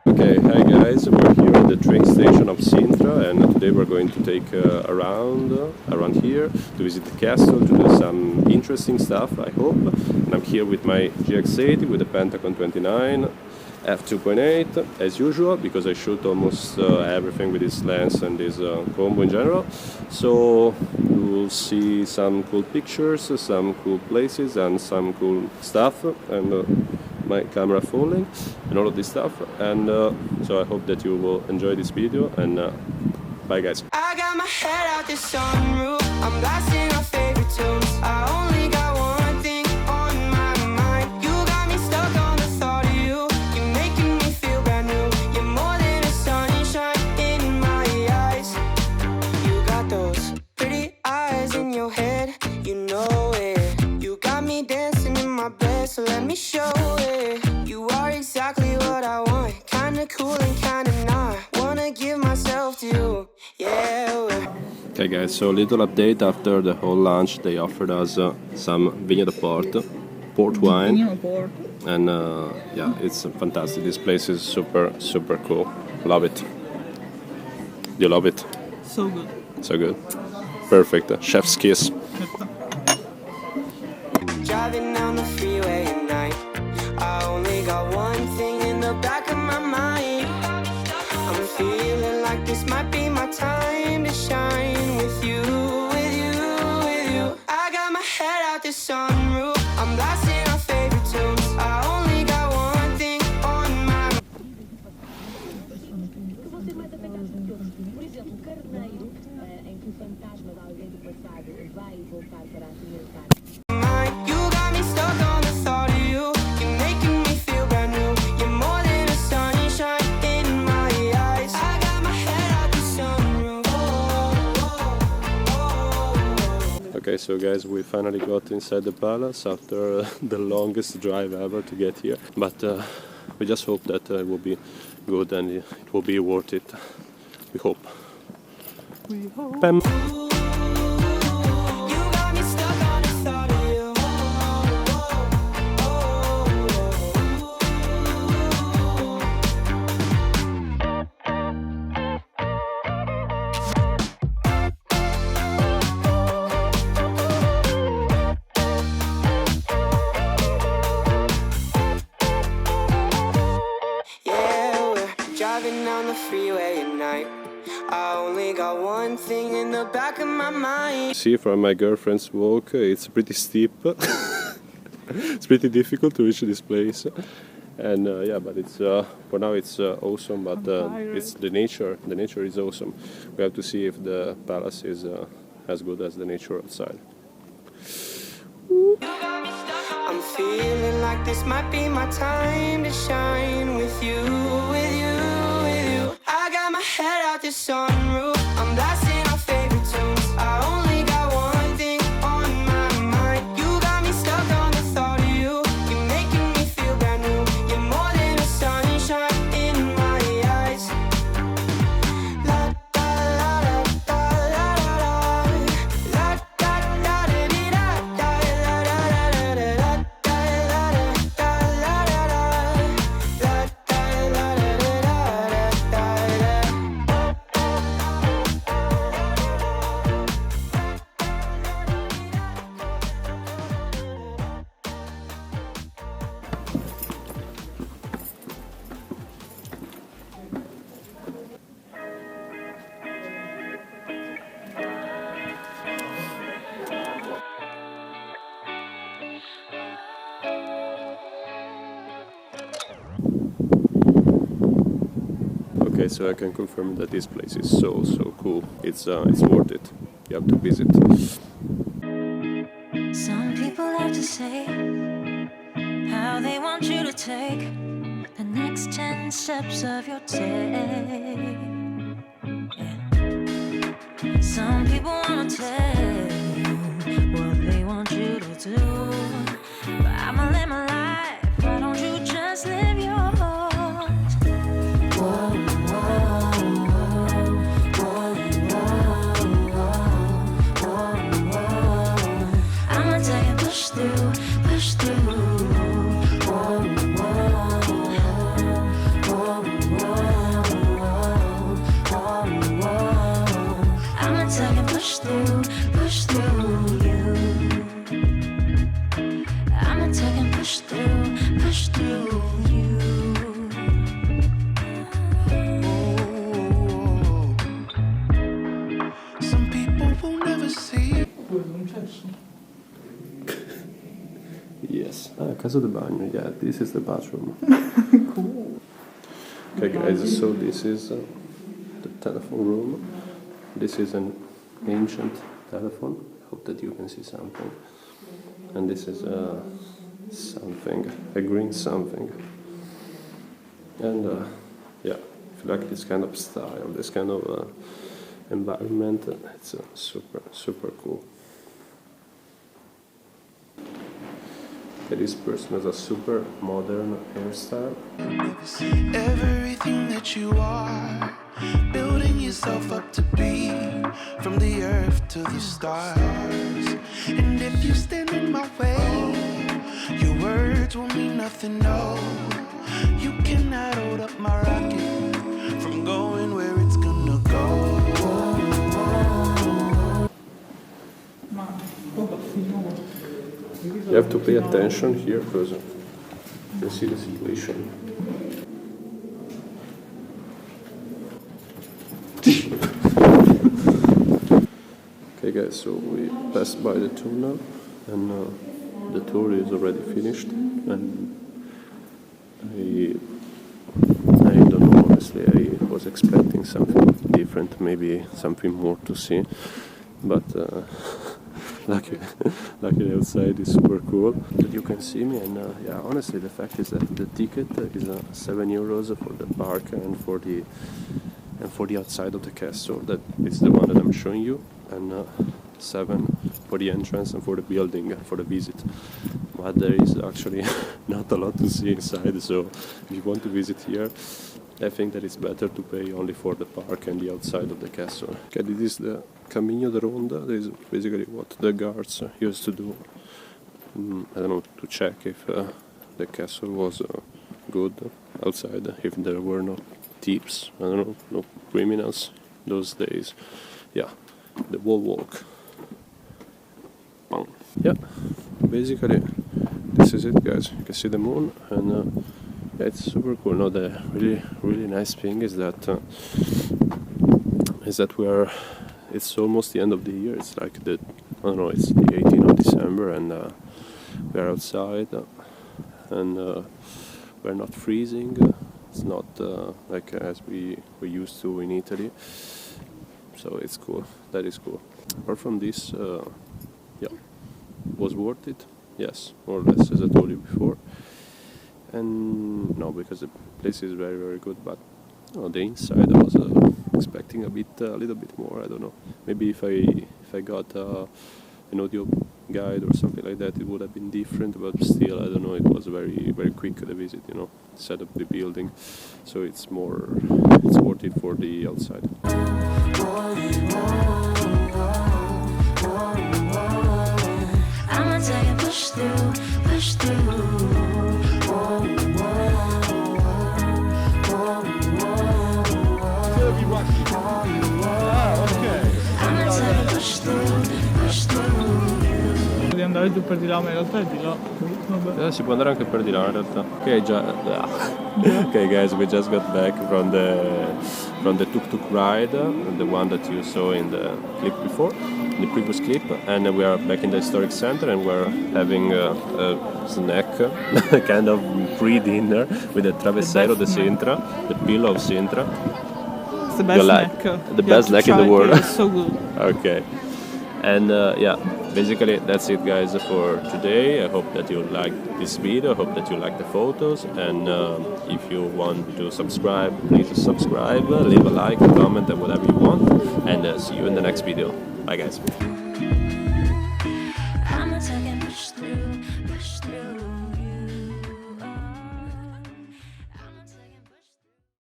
Okay, hi guys, we're here at the train station of Sintra, and today we're going to take around here to visit the castle, to do some interesting stuff, I hope. And I'm here with my Gx80 with the Pentacon 29 f2.8 as usual, because I shoot almost everything with this lens and this combo in general. So you'll see some cool pictures, some cool places and some cool stuff, and my camera falling and all of this stuff, and so I hope that you will enjoy this video, and bye guys. I got my head out the sunroof, I'm blasting our favorite tunes. I only got one thing on my mind. You got me stuck on the thought of you. You're making me feel brand new. You're more than a sunshine in my eyes. You got those pretty eyes in your head, you know it. You got me dancing in my bed, so let me show it. You are exactly what I want, kinda cool and kinda not. Wanna give myself to you, yeah. Okay guys, so little update after the whole lunch. They offered us some Vigna de port wine, and yeah, it's fantastic. This place is super cool. Love it. You love it? So good. So good. Perfect. Chef's kiss. Driving down the freeway at night, I only got one thing in the back of my mind. I'm feeling like this might be my time to shine with you, with you, with you. I got my head out the sunroof, I'm blasting our favorite tunes. I only got one thing on my mind. You got me stuck on the thought of you. You're making me feel brand new. You're more than a sunshine in my eyes. I got my head out the sunroof. Okay, so guys, we finally got inside the palace after the longest drive ever to get here. But we just hope that it will be good and it will be worth it. We hope. We hope. Bam. Driving down the freeway at night, I only got one thing in the back of my mind. See, from my girlfriend's walk, it's pretty steep. It's pretty difficult to reach this place, and yeah, but it's for now it's awesome. But it's the nature. The nature is awesome. We have to see if the palace is as good as the nature outside. I'm feeling like this might be my time to shine with you, with you, with you. I got my head out the sunroof, I'm blasting our favorite tunes. I only got one thing on my mind. You got me stuck on the thought of you. You're making me feel brand new. You're more than a sunshine in my eyes. La da la da la la la da da da da da Okay, so I can confirm that this place is so cool. It's worth it. You have to visit. Some people like to say how they want you to take the next 10 steps of your day. Yeah. Some people want to tell you what they want you to do, but I'ma live my life. Why don't you just live yours? Whoa, whoa, whoa, whoa, whoa, whoa. I'ma tell you, push through, push through. Whoa, whoa, whoa, whoa. Yes. Casa de bagno. Yeah, this is the bathroom. Cool. Okay, guys. So this is the telephone room. This is an ancient telephone. Hope that you can see something. And this is something, a green something. And yeah, if you like this kind of style, this kind of environment, it's super cool. Okay, this person has a super modern hairstyle. Everything that you are, building yourself up to be, from the earth to the stars. And if you stand in my way, your words will mean nothing, no. You cannot hold up my rocket from going where it's gonna go. You have to pay attention here because you see the situation. Okay guys, so we passed by the tunnel and the tour is already finished, and I don't know, honestly, I was expecting something different, maybe something more to see, but luckily outside is super cool that you can see me. And yeah, honestly, the fact is that the ticket is €7 for the park and for the outside of the castle. That is the one that I'm showing you, and 7 for the entrance and for the building for the visit. But there is actually not a lot to see inside, so if you want to visit here, I think that it's better to pay only for the park and the outside of the castle. Okay, this is the Camino de Ronda. This is basically what the guards used to do. I don't know, to check if the castle was good outside, if there were no thieves, I don't know, no criminals those days. Yeah, the wall walk. Yeah, basically this is it, guys. You can see the moon, and yeah, it's super cool. No, the really nice thing is that it's almost the end of the year. It's like I don't know, it's the 18th of December, and we are outside, and we're not freezing. It's not like as we used to in Italy. So it's cool. That is cool. Apart from this, yeah, was worth it. Yes, more or less, as I told you before. And no, because the place is very good, but the inside I was expecting a little bit more. I don't know. Maybe if I got an audio guide or something like that, it would have been different. But still, I don't know. It was very quick, the visit. Set up the building, so it's worth it for the outside. I'ma tell you, push through. Di andare giù per di là, ma in realtà è di là. Vabbè. Si può andare anche per di là in realtà. Okay guys, we just got back from the tuk-tuk ride, the one that you saw in the clip before, in the previous clip, and we are back in the historic center, and we're having a snack, kind of pre-dinner with the travessero de Sintra, the pillow of Sintra. It's the best snack. The best snack in the world. It's so good. Okay. And yeah, basically that's it, guys, for today. I hope that you liked this video. I hope that you liked the photos, and if you want to subscribe, please subscribe, leave a like, a comment, and whatever you want, and see you in the next video. Bye, guys.